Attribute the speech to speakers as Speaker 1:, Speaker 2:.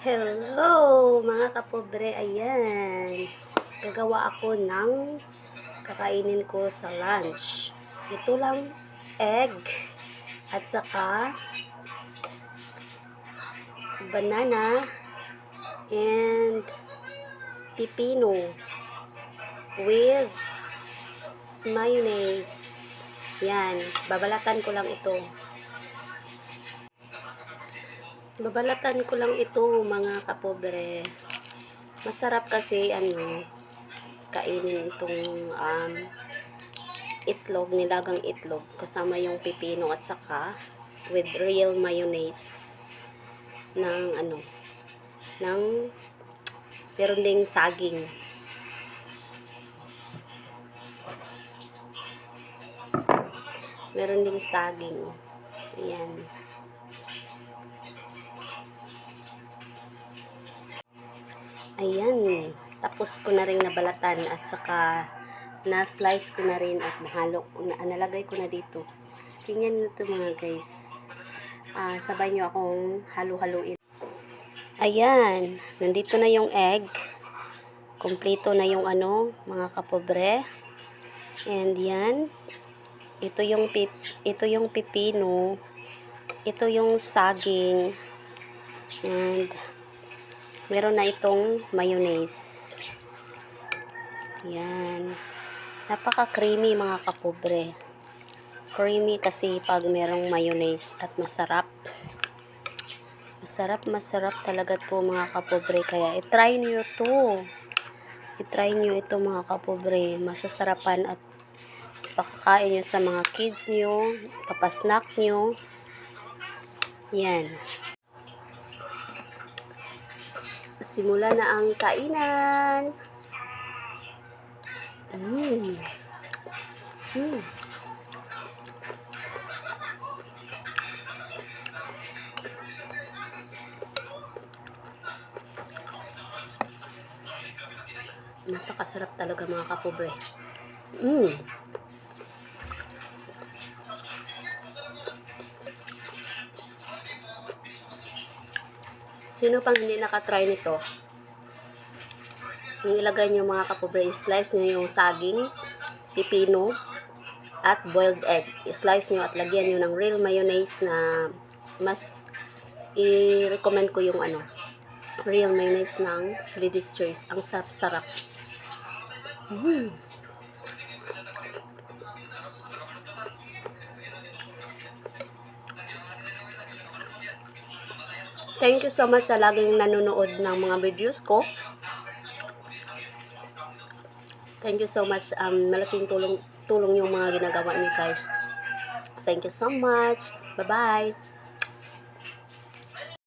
Speaker 1: Hello mga kapobre, ayan. Gagawa ako ng kakainin ko sa lunch. Ito lang egg at saka banana and pipino with mayonnaise. Yan, babalatan ko lang ito. Babalatan ko lang ito mga kapobre. Masarap kasi kainin itong itlog, nilagang itlog kasama yung pipino at saka with real mayonnaise ng meron ding saging. Meron ding saging. Ayan. Ayan, tapos ko na rin nabalatan at saka na-slice ko na rin at nalagay ko na dito. Tingnan nyo ito mga guys. Sabay nyo akong halu-haluin. Ayan, nandito na yung egg. Kompleto na yung mga kapobre. And yan, ito yung pipino, ito yung saging, and meron na itong mayonnaise. Yan. Napaka-creamy mga kapobre. Creamy kasi pag merong mayonnaise at masarap. Masarap talaga to mga kapobre. Kaya i-try nyo to. I-try nyo ito mga kapobre. Masasarapan at pakakain nyo sa mga kids nyo. Papasnack nyo. Yan. Simula na ang kainan. Napakasarap talaga mga kapobre. Sino pang hindi nakatry nito? Yung ilagay nyo mga kapobre, slice nyo yung saging, pipino, at boiled egg. I-slice nyo at lagyan nyo ng real mayonnaise na mas i-recommend ko yung real mayonnaise ng Lady's Choice. Ang sarap-sarap. Thank you so much sa laging nanonood ng mga videos ko. Thank you so much. Malaking tulong yung mga ginagawa niyo guys. Thank you so much. Bye-bye.